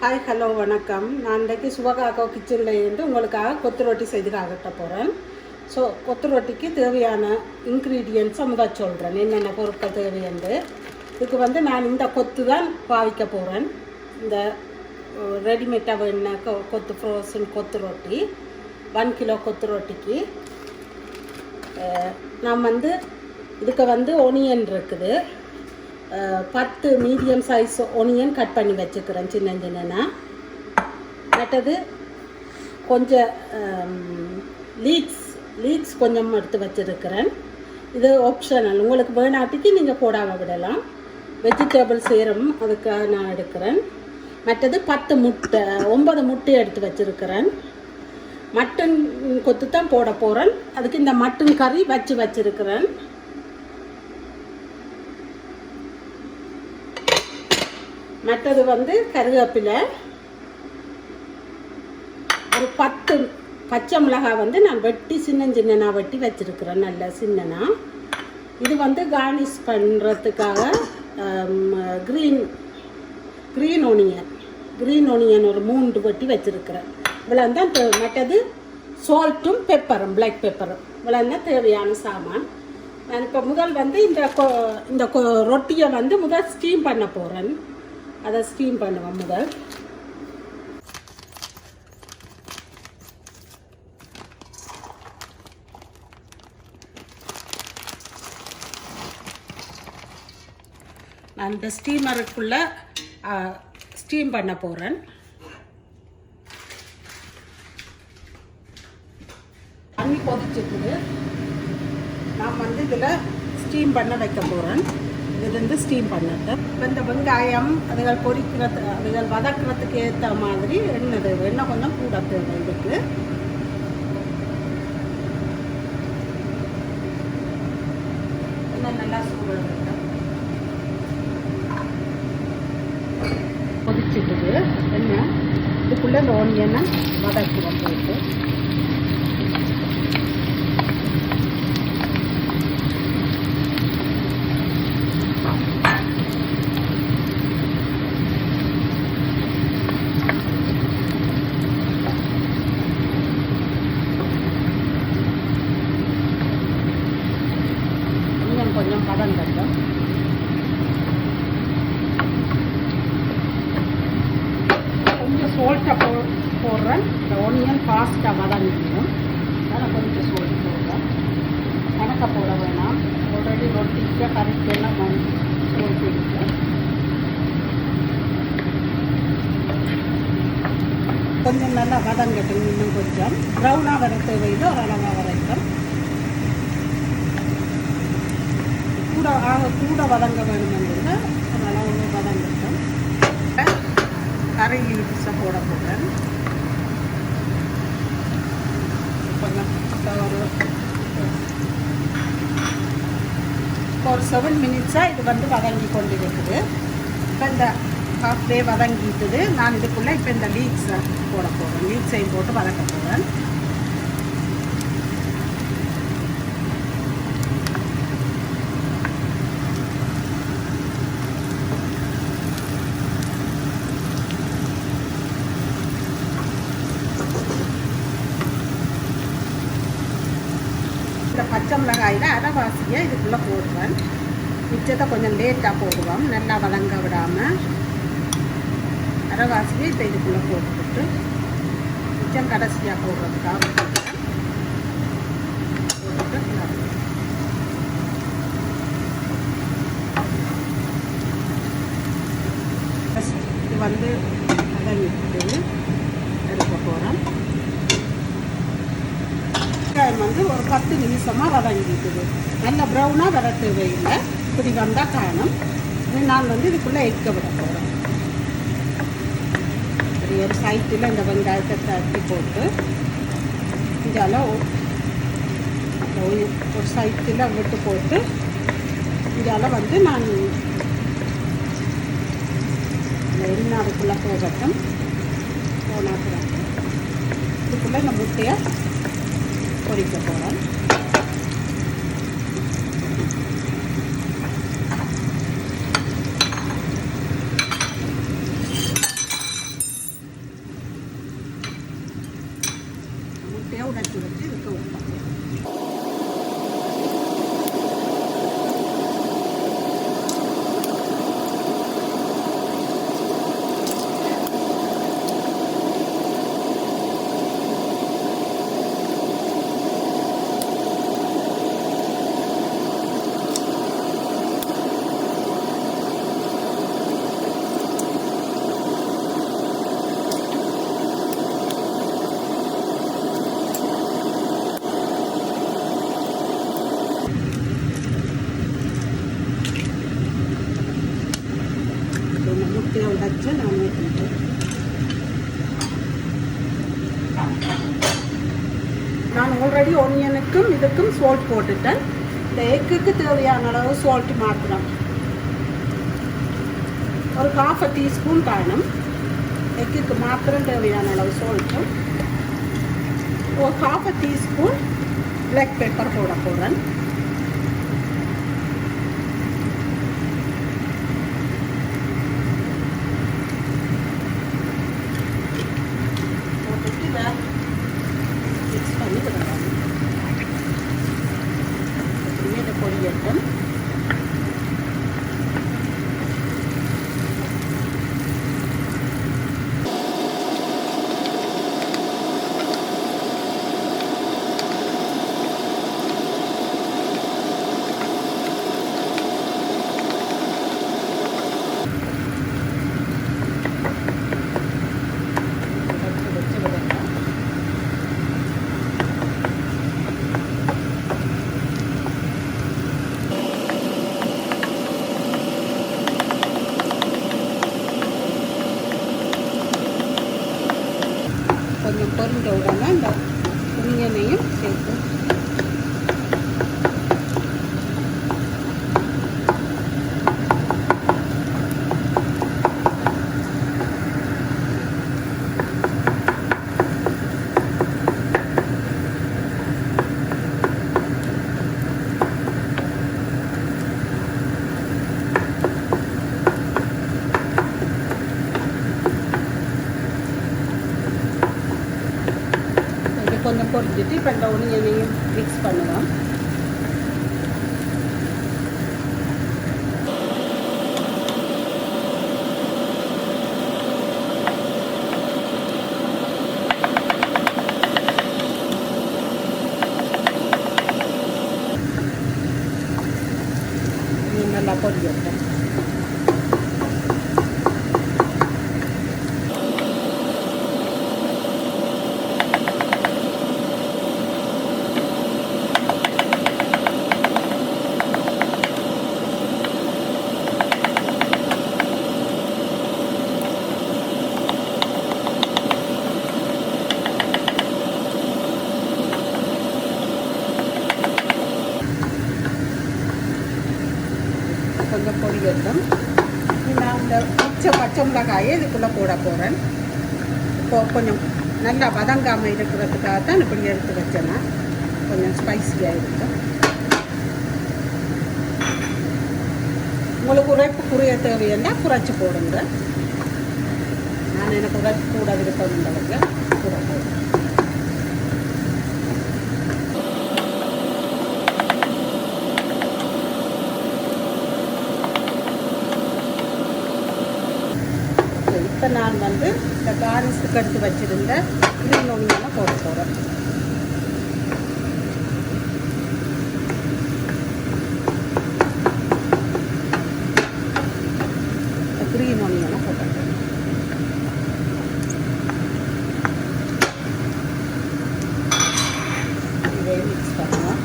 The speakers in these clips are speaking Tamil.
ஹாய் ஹலோ வணக்கம். நான் இன்றைக்கு சுபகாக்கோ கிச்சனில் இருந்து உங்களுக்காக கொத்து ரொட்டி செய்து காட்ட போகிறேன். ஸோ கொத்து ரொட்டிக்கு தேவையான இன்க்ரீடியன்ட்ஸை முதல் சொல்கிறேன், என்னென்ன பொருட்கள் தேவையண்டு. இதுக்கு நான் இந்த கொத்து தான் பாவிக்க போகிறேன். இந்த ரெடிமேடாக வேண கொத்து ஃப்ரோசன் கொத்து ரொட்டி 1 கிலோ கொத்து ரொட்டிக்கு நான் இதுக்கு ஒனியன் இருக்குது. 10 மீடியம் சைஸ் ஒனியன் கட் பண்ணி வச்சுக்கிறேன் சின்ன சின்னனா. மற்றது கொஞ்சம் லீக்ஸ் கொஞ்சம் எடுத்து வச்சுருக்கிறேன். இது ஆப்ஷனல், உங்களுக்கு வேணாட்டிக்கு நீங்கள் போடாமல் விடலாம். வெஜிடபிள் சேரும் அதுக்காக நான் எடுக்கிறேன். மற்றது 9 முட்டை எடுத்து வச்சுருக்கிறேன். மட்டன் கொத்து தான் போட போகிறேன். அதுக்கு இந்த மட்டன் கறி வச்சுருக்கிறேன். மற்றது கருவேப்பிலை, ஒரு 10 பச்சை மிளகாய் நான் வெட்டி சின்னனா வெட்டி வச்சுருக்கிறேன், நல்ல சின்னனா. இது கார்னிஷ் பண்ணுறதுக்காக க்ரீன் ஒனியன் ஒரு 3 வெட்டி வச்சுருக்கிறேன். இவ்வளோ தான். மற்றது சால்ட்டும் பெப்பரும், பிளாக் பெப்பரும், இவ்வளோ தான் தேவையான சாமான். நான் இப்போ முதல் இந்த ரொட்டியை முதல் ஸ்டீம் பண்ண போகிறேன். அதை ஸ்டீம் பண்ணுவோம் முதல். நான் இந்த ஸ்டீமருக்குள்ள ஸ்டீம் பண்ண போகிறேன். தண்ணி கொதிச்சுக்குது. நான் இதில் ஸ்டீம் பண்ண வைக்க போகிறேன். இது ஸ்டீம் பண்ணிட்டு இந்த வெங்காயம் அதுகள் அதுகள் வதக்கிறதுக்கு ஏற்ற மாதிரி எண்ணெய் கொஞ்சம் கூட தேவை. இதுக்கு எண்ணெய் நல்லா சூடு கொதிச்சுட்டுது எண்ணெய். இதுக்குள்ளே இந்த ஓனியனை வதக்குவோம் போட்டு. கொஞ்சம் பதம் கட்டும். கொஞ்சம் சோல்ட்டை போடுறேன். இந்த ஒனியன் ஃபாஸ்ட்டாக வதங்கிடும். அதனால் கொஞ்சம் சோல்ட் போடுறேன். கணக்க போட வேணாம். ஆல்ரெடி ரொட்டிக்கு கறிக்கெல்லாம் சோல்ட் இருக்கு. கொஞ்சம் நல்லா வதங்கட்டும். இன்னும் கொஞ்சம் ப்ரௌனாக வர தேவையில்லை, ஒரு அளவாக வரைக்கும். கூட வதங்க வேணுமென்றது அதனால் ஒன்று வதங்கட்டும். கறி லீவ்ஸை போட போகிறேன். கொஞ்சம் ஒரு 7 மினிட்ஸாக இது வதங்கி கொண்டு இருக்குது. இப்போ இந்த ஹாஃப்டே வதங்கிட்டுது. நான் இதுக்குள்ளே இப்போ இந்த லீக்ஸை போட போகிறேன். லீக்ஸையும் போட்டு வதக்க போகிறேன். இந்த பச்சை மிளகாயில் அரைவாசியை இதுக்குள்ளே போடுவேன். மிச்சத்தை கொஞ்சம் லேட்டாக போடுவோம், நல்லா வதங்க விடாமல். அரைவாசியை இப்போ இதுக்குள்ளே போட்டுவிட்டு மிச்சம் கடைசியாக போடுறதுக்காக போட்டுட்டு இது வதங்கிட்டு எடுக்க போகிறேன். ஒரு 10 நிமிஷமாக வதங்கிட்டுது. நல்ல ப்ரௌனாக வர தேவையில்லை. இப்படி வந்தால் காணும். நான் இதுக்குள்ளே எக்க விட போகிறேன். இப்படி ஒரு சைட்டில் இந்த வெங்காயத்தை தட்டி போட்டு இதால் ஒரு சைட்டில் விட்டு போட்டு இதால் நான் எண்ணெய் அதுக்குள்ளே போகட்டும். போனால் இதுக்குள்ளே இந்த முட்டையை பொரிக்க போகிறேன். முட்டையை உடைச்சு நான் ஊற்றிட்டேன். நான் ஆல்ரெடி ஒனியனுக்கும் இதுக்கும் சால்ட் போட்டுட்டேன். இந்த எக்குக்கு தேவையான அளவு சால்ட் மாற்றணும். ஒரு 1/2 டீஸ்பூன் காணும். எக்குக்கு மாத்திரம் தேவையான அளவு சால்ட்டும் ஒரு 1/2 டீஸ்பூன் பிளாக் பெப்பர் போட போகிறேன். மிக்ஸ் பண்ணி விடலாம். இதை பொரியட்டும். கொஞ்சம் பொரிஞ்ச உடனே இந்த ஒனியனையும் சேர்த்து கொஞ்சம் பொரிஞ்சிட்டு இப்போ இந்த ஒனியனையும் மிக்ஸ் பண்ணுவோம். நல்லா பொரியட்டும். கொஞ்சம் பொரியட்டும். நான் இந்த பச்சை மிளகாயை இதுக்குள்ளே போட போகிறேன். இப்போ கொஞ்சம் நல்லா வதங்காமல் இருக்கிறதுக்காக தான் இப்படி எடுத்து வச்சேன்னா கொஞ்சம் ஸ்பைஸியாக இருக்கும். உங்களுக்கு உரைப்பு குறைய தேவைன்னா குறைச்சி போடுங்க. நான் எனக்கு உரைப்பு கூட விருப்பம்ன்றவங்க கூட போடுறேன். இப்போ நான் வந்து இந்த கார்னிஷ்க்கு எடுத்து வச்சுருந்த கிரீன் ஒனியனை போட போகிறேன். கிரீன் ஒனியனை போட்டேன். இதை மிக்ஸ் பண்ணுவோம்.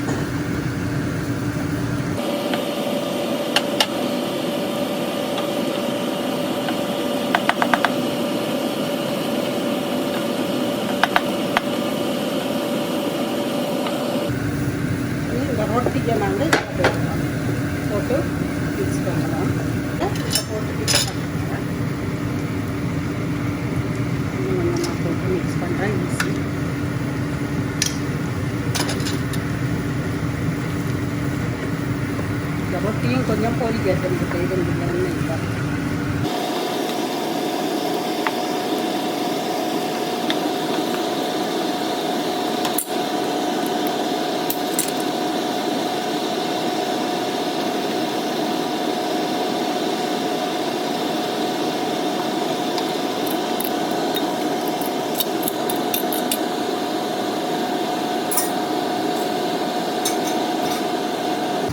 ரொட்டியை நாங்கள் போட்டு மிக்ஸ் பண்ணலாம். போட்டு மிக்ஸ் பண்ணுறேன். நான் போட்டு மிக்ஸ் பண்ணுறேன். ஈஸி. இந்த ரொட்டியும் கொஞ்சம் பொரிக்கட்டும். இருந்துள்ளன்னு இல்லை.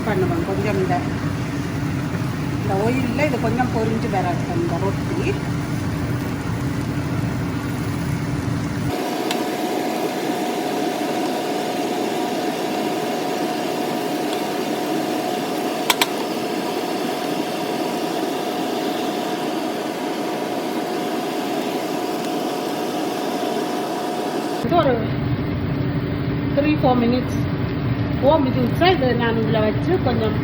பண்ணுவேன் கொஞ்சம் இந்த ஆயிலில் இது கொஞ்சம் பொரிஞ்சு வராது இந்த ரொட்டி. ஒரு 3-4 மினிட்ஸ் இது வச்சா இது நான் இதில் வச்சு கொஞ்சம்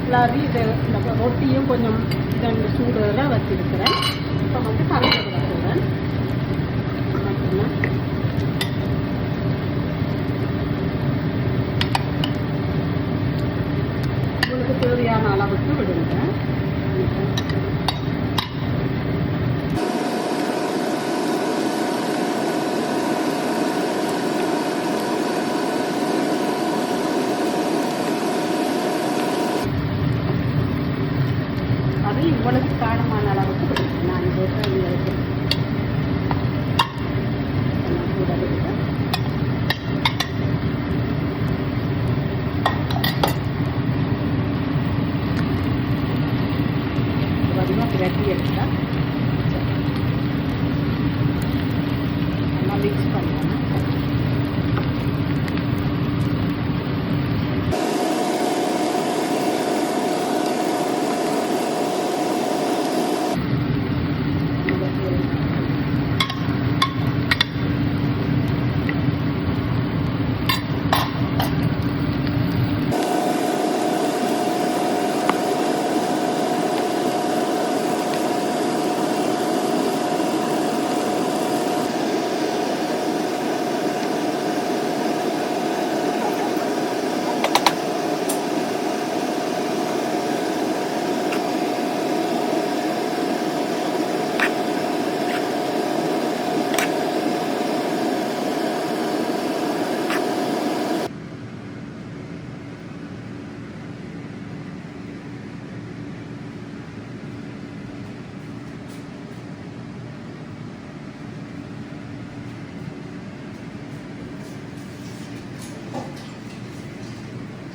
கிளறி இது இந்த ரொட்டியும் கொஞ்சம் ரெண்டு சூடுலாம் வச்சுருக்கிறேன். இப்போ வந்து கலந்து வச்சுக்கிறேன். உங்களுக்கு தேவையான அளவுக்கு விடுங்க. அது இவ்வளவு காரமான அளவுக்கு விடுங்க. நான் உங்களுக்கு கூட விடுவேன். பிரட்டி எடுத்தால் நல்லா மிக்ஸ் பண்ணுவேன்.